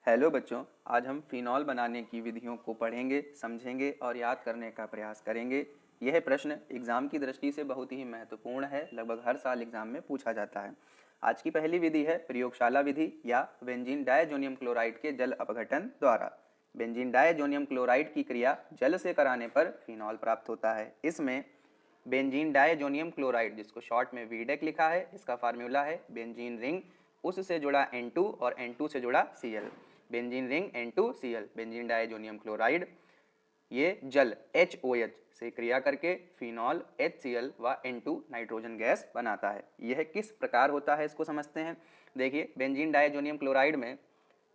Hello बच्चों, आज हम फिनॉल बनाने की विधियों को पढ़ेंगे, समझेंगे और याद करने का प्रयास करेंगे। यह प्रश्न एग्जाम की दृष्टि से बहुत ही महत्वपूर्ण है, लगभग हर साल एग्जाम में पूछा जाता है। आज की पहली विधि है प्रयोगशाला विधि या बेंजीन डायजोनियम क्लोराइड के जल अपघटन द्वारा। बेंजीन डायजोनियम क्लोराइड की क्रिया जल से कराने पर फिनॉल प्राप्त होता है। इसमें बेंजीन डायजोनियम क्लोराइड, जिसको शॉर्ट में वीडेक लिखा है, इसका फार्मूला है बेंजीन रिंग, उससे जुड़ा N2 और N2 से जुड़ा Cl। Benzene ring N2Cl, benzene diazonium chloride, ये जल HOH से क्रिया करके फिनॉल HCl व N2 नाइट्रोजन गैस बनाता है। यह किस प्रकार होता है इसको समझते हैं। देखिए, बेंजीन डायजोनियम क्लोराइड में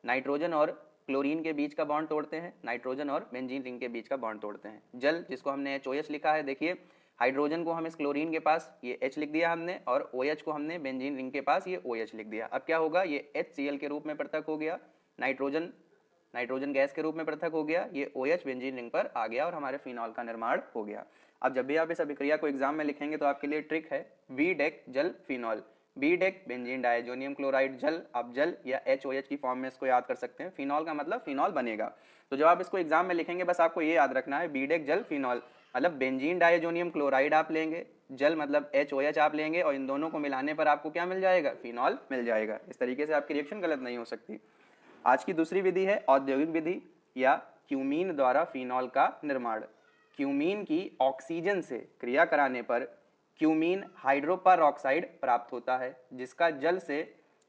नाइट्रोजन और क्लोरीन के बीच का बॉन्ड तोड़ते हैं, नाइट्रोजन और बेंजीन रिंग के बीच का बॉन्ड तोड़ते हैं। जल, जिसको हमने HOH लिखा है, देखिए हाइड्रोजन को हम इस क्लोरीन के पास ये H लिख दिया हमने, और OH को हमने बेंजीन रिंग के पास ये OH लिख दिया। अब क्या होगा, ये HCl के रूप में पृथक हो गया, नाइट्रोजन गैस के रूप में पृथक हो गया, ये OH बेंजीन रिंग पर आ गया और हमारे फिनॉल का निर्माण हो गया। अब जब भी आप इस अभिक्रिया को एग्जाम में लिखेंगे तो आपके लिए ट्रिक है वीडेक जल फिनॉल। बीडेक बेंजीन डायजोनियम क्लोराइड जल, आप जल या HOH की फॉर्म में इसको याद कर सकते हैं। फिनॉल का मतलब फिनॉल बनेगा। तो जब आप इसको एग्जाम में लिखेंगे बस आपको ये याद रखना है, बीडेक जल फिनॉल मतलब बेंजीन डायजोनियम क्लोराइड आप लेंगे, जल मतलब HOH आप लेंगे, और इन दोनों को मिलाने पर आपको क्या मिल जाएगा, फिनॉल मिल जाएगा। इस तरीके से आपकी रिएक्शन गलत नहीं हो सकती। आज की दूसरी विधि है औद्योगिक विधि या क्यूमीन द्वारा फिनॉल का निर्माण। क्यूमीन की ऑक्सीजन से क्रिया कराने पर क्यूमीन हाइड्रोपर ऑक्साइड प्राप्त होता है, जिसका जल से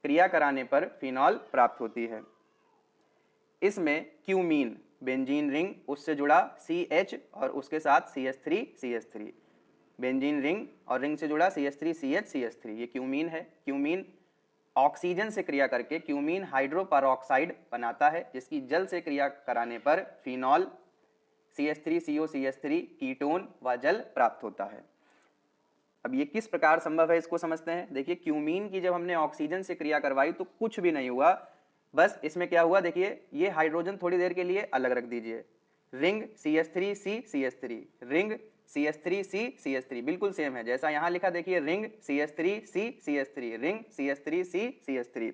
क्रिया कराने पर फिनॉल प्राप्त होती है। इसमें क्यूमीन बेंजीन रिंग, उससे जुड़ा CH और उसके साथ CH3 बेंजीन रिंग और रिंग से जुड़ा CH3CH ये क्यूमीन है। क्यूमीन ऑक्सीजन से क्रिया करके क्यूमीन हाइड्रोपरऑक्साइड बनाता है, जिसकी जल से क्रिया कराने पर फिनॉल CH3CO कीटोन व जल प्राप्त होता है। अब ये किस प्रकार संभव है इसको समझते हैं। देखिए, क्यूमीन की जब हमने ऑक्सीजन से क्रिया करवाई तो कुछ भी नहीं हुआ, बस इसमें क्या हुआ, देखिए ये हाइड्रोजन थोड़ी देर के लिए अलग रख दीजिए, रिंग CH3C रिंग CH3C बिल्कुल सेम है जैसा यहाँ लिखा। देखिए रिंग CH3C रिंग CH3C।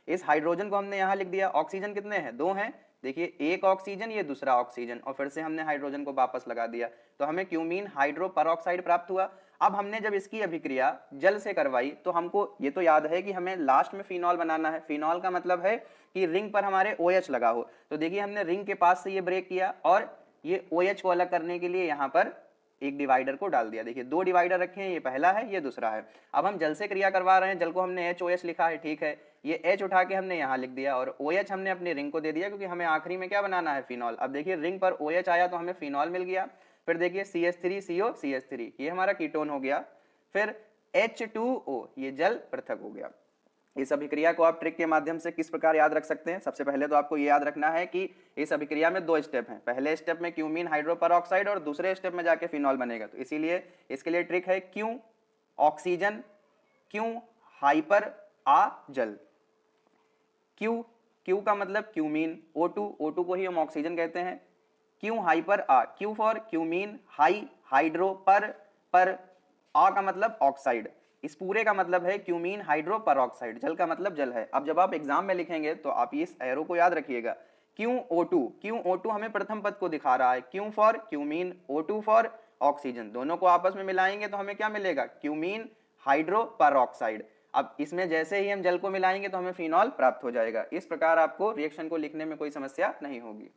इस हाइड्रोजन को हमने यहाँ लिख दिया। ऑक्सीजन कितने हैं, दो हैं। देखिए, एक ऑक्सीजन, ये दूसरा ऑक्सीजन, और फिर से हमने हाइड्रोजन को वापस लगा दिया, तो हमें क्यूमीन हाइड्रोपरऑक्साइड प्राप्त हुआ। अब हमने जब इसकी अभिक्रिया जल से करवाई तो हमको ये तो याद है कि हमें लास्ट में फिनॉल बनाना है। फिनॉल का मतलब है कि रिंग पर हमारे OH लगा हो। तो देखिए, हमने रिंग के पास से ये ब्रेक किया और ये OH को अलग करने के लिए यहाँ पर एक डिवाइडर को डाल दिया। देखिए, दो डिवाइडर रखे हैं, ये पहला है, ये दूसरा है। अब हम जल से क्रिया करवा रहे हैं, जल को हमने HOH लिखा है, ठीक है, ये H उठा के हमने यहाँ लिख दिया और OH हमने अपनी रिंग को दे दिया, क्योंकि हमें आखिरी में क्या बनाना है, फिनॉल। अब देखिए, रिंग पर OH आया तो हमें फिनॉल मिल गया। फिर देखिए CH3CO ये हमारा कीटोन हो गया। फिर H2O, ये जल पृथक हो गया। इस अभिक्रिया को आप ट्रिक के माध्यम से किस प्रकार याद रख सकते हैं। सबसे पहले तो आपको ये याद रखना है कि इस अभिक्रिया में दो स्टेप हैं। पहले स्टेप में क्यूमीन हाइड्रोपरऑक्साइड और दूसरे स्टेप में जाके फिनॉल बनेगा। तो इसीलिए इसके लिए ट्रिक है क्यू ऑक्सीजन, क्यू हाइपर आ जल। क्यू का मतलब क्यूमीन, O2 को ही हम ऑक्सीजन कहते हैं। क्यू हाइपर आ, क्यू फॉर क्यूमीन, हाइड्रो पर आ का मतलब ऑक्साइड। इस पूरे का मतलब है क्यूमीन हाइड्रोपरऑक्साइड। जल का मतलब जल है। अब जब आप एग्जाम में लिखेंगे तो आप इस एरो को याद रखिएगा। क्यू O2 हमें प्रथम पद को दिखा रहा है, Q for cumene, O2 for oxygen. दोनों को आपस में मिलाएंगे तो हमें क्या मिलेगा, क्यूमीन हाइड्रोपरऑक्साइड। अब इसमें जैसे ही हम जल को मिलाएंगे तो हमें फिनॉल प्राप्त हो जाएगा। इस प्रकार आपको रिएक्शन को लिखने में कोई समस्या नहीं होगी।